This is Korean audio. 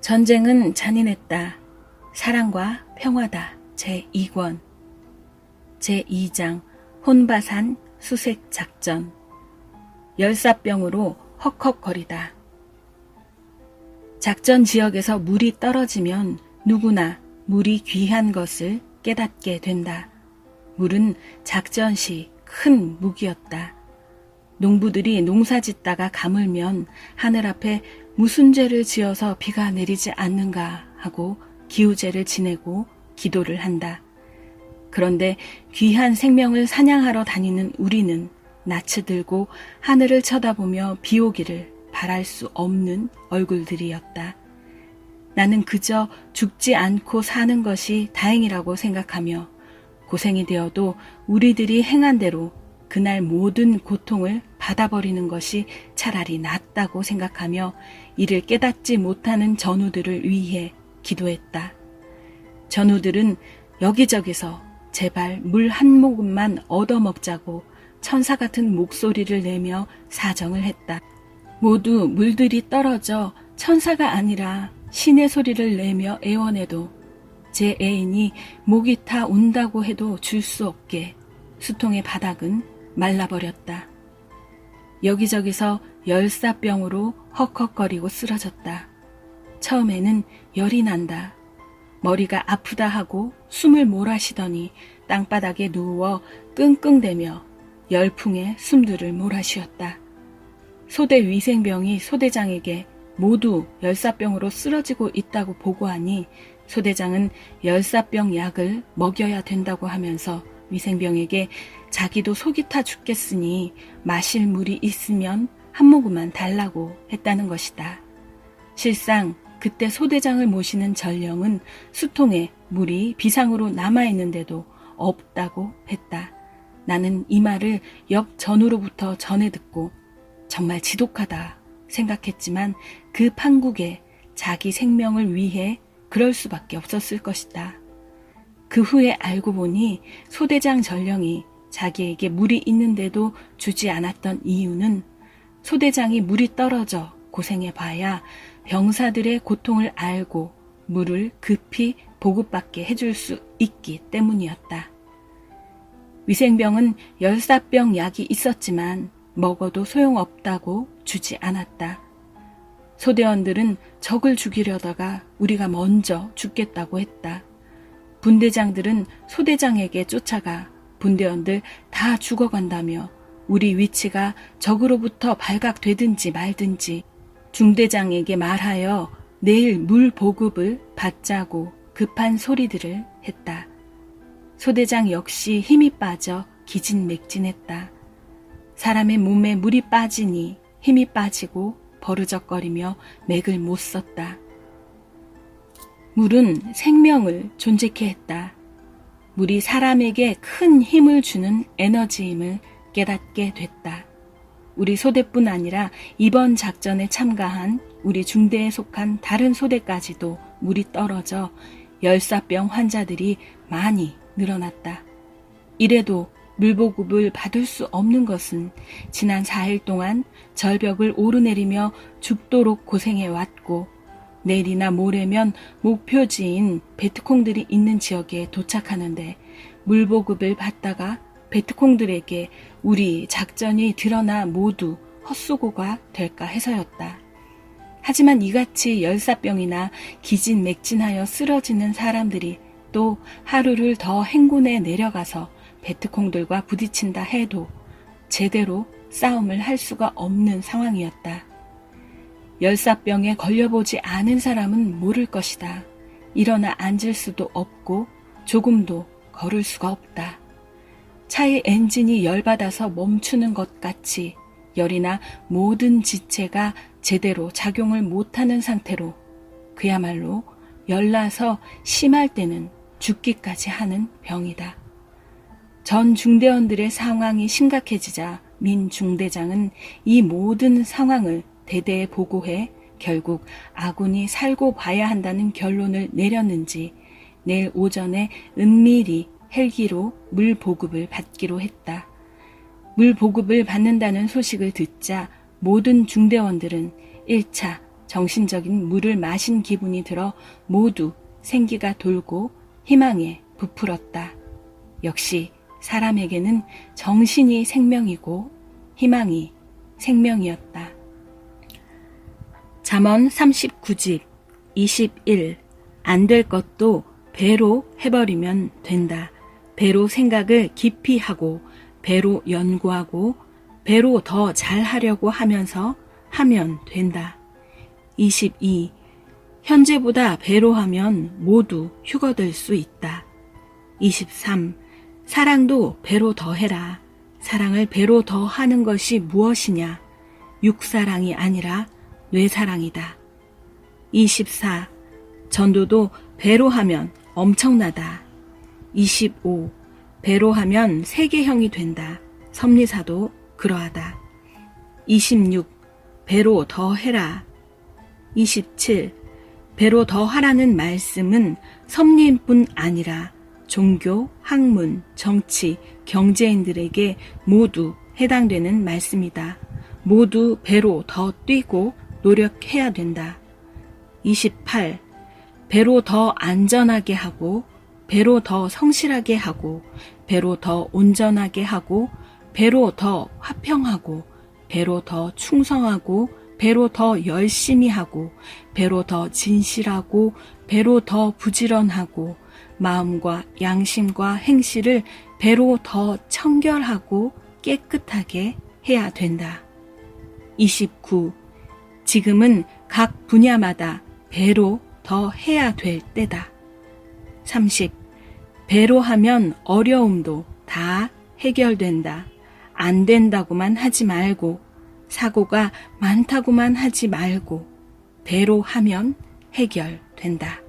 전쟁은 잔인했다. 사랑과 평화다. 제2권 제2장 혼바산 수색작전. 열사병으로 헉헉거리다. 작전 지역에서 물이 떨어지면 누구나 물이 귀한 것을 깨닫게 된다. 물은 작전 시 큰 무기였다. 농부들이 농사 짓다가 가물면 하늘 앞에 무슨 죄를 지어서 비가 내리지 않는가 하고 기우제를 지내고 기도를 한다. 그런데 귀한 생명을 사냥하러 다니는 우리는 낯을 들고 하늘을 쳐다보며 비 오기를 바랄 수 없는 얼굴들이었다. 나는 그저 죽지 않고 사는 것이 다행이라고 생각하며 고생이 되어도 우리들이 행한 대로 그날 모든 고통을 받아버리는 것이 차라리 낫다고 생각하며 이를 깨닫지 못하는 전우들을 위해 기도했다. 전우들은 여기저기서 제발 물 한 모금만 얻어먹자고 천사 같은 목소리를 내며 사정을 했다. 모두 물들이 떨어져 천사가 아니라 신의 소리를 내며 애원해도 제 애인이 목이 타 운다고 해도 줄 수 없게 수통의 바닥은 말라버렸다. 여기저기서 열사병으로 헉헉거리고 쓰러졌다. 처음에는 열이 난다. 머리가 아프다 하고 숨을 몰아쉬더니 땅바닥에 누워 끙끙대며 열풍에 숨들을 몰아쉬었다. 소대 위생병이 소대장에게 모두 열사병으로 쓰러지고 있다고 보고하니 소대장은 열사병 약을 먹여야 된다고 하면서 위생병에게 자기도 속이 타 죽겠으니 마실 물이 있으면 한 모금만 달라고 했다는 것이다. 실상 그때 소대장을 모시는 전령은 수통에 물이 비상으로 남아있는데도 없다고 했다. 나는 이 말을 옆 전우로부터 전해 듣고 정말 지독하다 생각했지만 그 판국에 자기 생명을 위해 그럴 수밖에 없었을 것이다. 그 후에 알고 보니 소대장 전령이 자기에게 물이 있는데도 주지 않았던 이유는 소대장이 물이 떨어져 고생해봐야 병사들의 고통을 알고 물을 급히 보급받게 해줄 수 있기 때문이었다. 위생병은 열사병 약이 있었지만 먹어도 소용없다고 주지 않았다. 소대원들은 적을 죽이려다가 우리가 먼저 죽겠다고 했다. 분대장들은 소대장에게 쫓아가 분대원들 다 죽어간다며 우리 위치가 적으로부터 발각되든지 말든지 중대장에게 말하여 내일 물 보급을 받자고 급한 소리들을 했다. 소대장 역시 힘이 빠져 기진맥진했다. 사람의 몸에 물이 빠지니 힘이 빠지고 버르적거리며 맥을 못 썼다. 물은 생명을 존재케 했다. 물이 사람에게 큰 힘을 주는 에너지임을 깨닫게 됐다. 우리 소대뿐 아니라 이번 작전에 참가한 우리 중대에 속한 다른 소대까지도 물이 떨어져 열사병 환자들이 많이 늘어났다. 이래도 물보급을 받을 수 없는 것은 지난 4일 동안 절벽을 오르내리며 죽도록 고생해왔고 내일이나 모레면 목표지인 베트콩들이 있는 지역에 도착하는데 물보급을 받다가 베트콩들에게 우리 작전이 드러나 모두 헛수고가 될까 해서였다. 하지만 이같이 열사병이나 기진맥진하여 쓰러지는 사람들이 또 하루를 더 행군에 내려가서 베트콩들과 부딪힌다 해도 제대로 싸움을 할 수가 없는 상황이었다. 열사병에 걸려보지 않은 사람은 모를 것이다. 일어나 앉을 수도 없고 조금도 걸을 수가 없다. 차의 엔진이 열받아서 멈추는 것 같이 열이나 모든 지체가 제대로 작용을 못하는 상태로 그야말로 열나서 심할 때는 죽기까지 하는 병이다. 전 중대원들의 상황이 심각해지자 민 중대장은 이 모든 상황을 대대에 보고해 결국 아군이 살고 봐야 한다는 결론을 내렸는지 내일 오전에 은밀히 헬기로 물 보급을 받기로 했다. 물 보급을 받는다는 소식을 듣자 모든 중대원들은 1차 정신적인 물을 마신 기분이 들어 모두 생기가 돌고 희망에 부풀었다. 역시 사람에게는 정신이 생명이고 희망이 생명이었다. 잠언 39집 21. 안 될 것도 배로 해버리면 된다. 배로 생각을 깊이 하고 배로 연구하고 배로 더 잘하려고 하면서 하면 된다. 22. 현재보다 배로 하면 모두 휴거될 수 있다. 23. 사랑도 배로 더해라. 사랑을 배로 더하는 것이 무엇이냐? 육사랑이 아니라 뇌사랑이다. 24. 전도도 배로 하면 엄청나다. 25. 배로 하면 세계형이 된다. 섭리사도 그러하다. 26. 배로 더해라. 27. 배로 더하라는 말씀은 섭리인뿐 아니라 종교, 학문, 정치, 경제인들에게 모두 해당되는 말씀이다. 모두 배로 더 뛰고 노력해야 된다. 28. 배로 더 안전하게 하고 배로 더 성실하게 하고 배로 더 온전하게 하고 배로 더 화평하고 배로 더 충성하고 배로 더 열심히 하고 배로 더 진실하고 배로 더 부지런하고 마음과 양심과 행실을 배로 더 청결하고 깨끗하게 해야 된다. 29. 지금은 각 분야마다 배로 더 해야 될 때다. 30. 배로 하면 어려움도 다 해결된다. 안 된다고만 하지 말고 사고가 많다고만 하지 말고 배로 하면 해결된다.